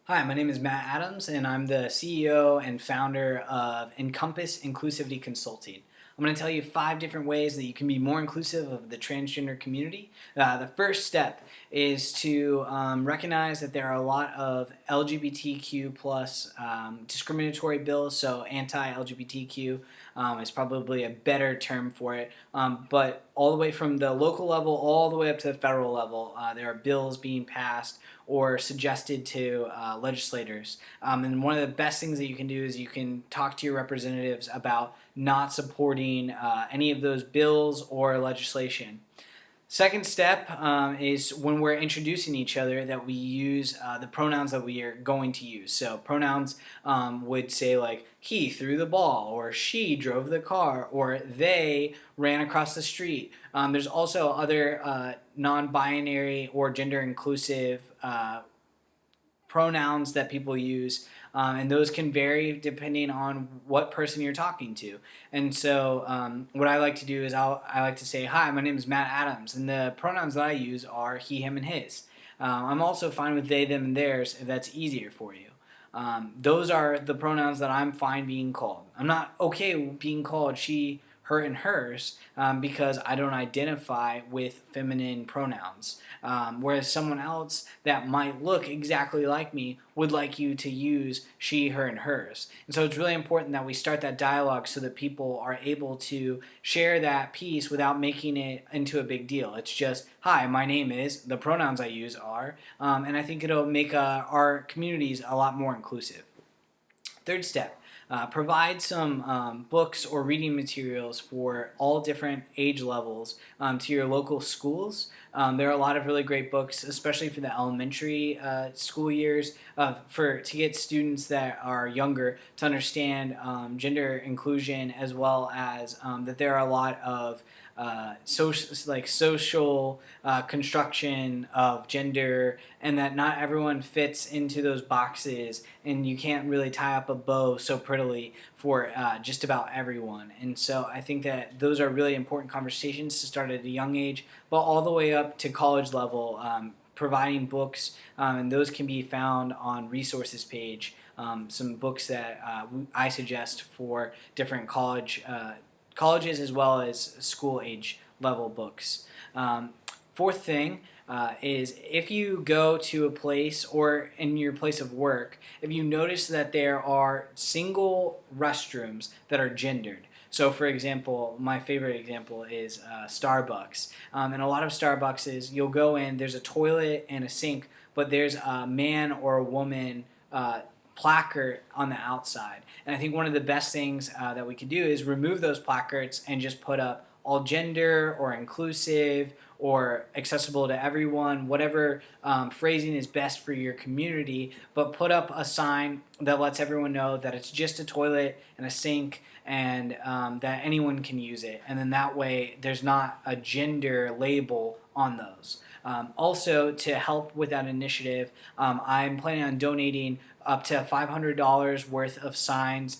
Hi, my name is Matt Adams, and I'm the CEO and founder of Encompass Inclusivity Consulting. I'm going to tell you 5 different ways that you can be more inclusive of the transgender community. The first step is to recognize that there are a lot of LGBTQ plus discriminatory bills, so anti-LGBTQ is probably a better term for it. But all the way from the local level all the way up to the federal level, there are bills being passed or suggested to legislators. And one of the best things that you can do is you can talk to your representatives about not supporting any of those bills or legislation. Second step is when we're introducing each other that we use the pronouns that we are going to use. So pronouns would say like he threw the ball, or she drove the car, or they ran across the street. There's also other non-binary or gender inclusive pronouns that people use, and those can vary depending on what person you're talking to. And so, what I like to do is I like to say, "Hi, my name is Matt Adams," and the pronouns that I use are he, him, and his. I'm also fine with they, them, and theirs if that's easier for you. Those are the pronouns that I'm fine being called. I'm not okay being called she, her, and hers because I don't identify with feminine pronouns. Whereas someone else that might look exactly like me would like you to use she, her, and hers. And so it's really important that we start that dialogue so that people are able to share that piece without making it into a big deal. It's just, hi, my name is, the pronouns I use are, and I think it'll make our communities a lot more inclusive. Third step, provide some books or reading materials for all different age levels to your local schools. There are a lot of really great books, especially for the elementary school years, to get students that are younger to understand gender inclusion, as well as that there are a lot of social construction of gender, and that not everyone fits into those boxes, and you can't really tie up a bow so prettily for just about everyone. And so I think that those are really important conversations to start at a young age, but all the way up to college level. Providing books, and those can be found on resources page. Some books that I suggest for different colleges as well as school age level books. Fourth thing is if you go to a place or in your place of work, if you notice that there are single restrooms that are gendered. So, for example, my favorite example is Starbucks. And a lot of Starbucks you'll go in, there's a toilet and a sink, but there's a man or a woman placard on the outside. And I think one of the best things that we could do is remove those placards and just put up all gender or inclusive or accessible to everyone, whatever phrasing is best for your community, but put up a sign that lets everyone know that it's just a toilet and a sink, and that anyone can use it. And then that way there's not a gender label on those. Also, to help with that initiative, I'm planning on donating up to $500 worth of signs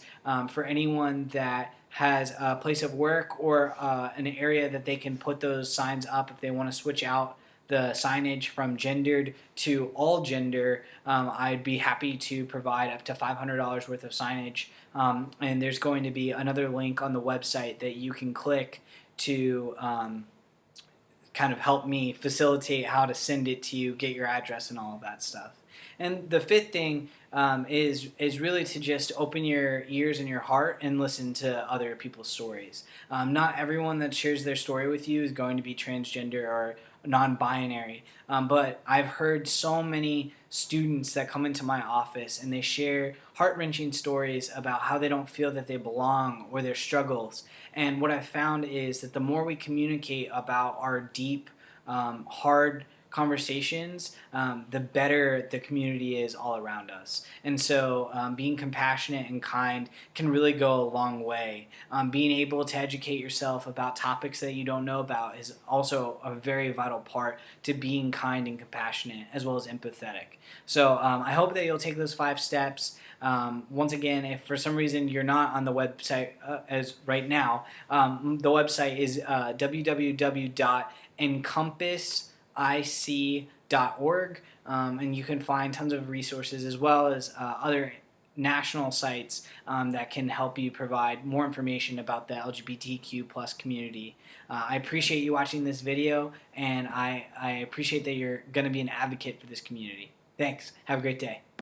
for anyone that has a place of work or an area that they can put those signs up if they want to switch out the signage from gendered to all gender. I'd be happy to provide up to $500 worth of signage. And there's going to be another link on the website that you can click to kind of help me facilitate how to send it to you, get your address, and all of that stuff. And the fifth thing is really to just open your ears and your heart and listen to other people's stories. Not everyone that shares their story with you is going to be transgender or non-binary, but I've heard so many students that come into my office and they share heart-wrenching stories about how they don't feel that they belong or their struggles. And what I've found is that the more we communicate about our deep, hard conversations, the better the community is all around us. And so being compassionate and kind can really go a long way. Being able to educate yourself about topics that you don't know about is also a very vital part to being kind and compassionate, as well as empathetic. So I hope that you'll take those 5 steps. Once again, if for some reason you're not on the website as right now, the website is www.encompassic.org. and you can find tons of resources as well as other national sites that can help you provide more information about the LGBTQ plus community. I appreciate you watching this video, and I appreciate that you're going to be an advocate for this community. Thanks. Have a great day.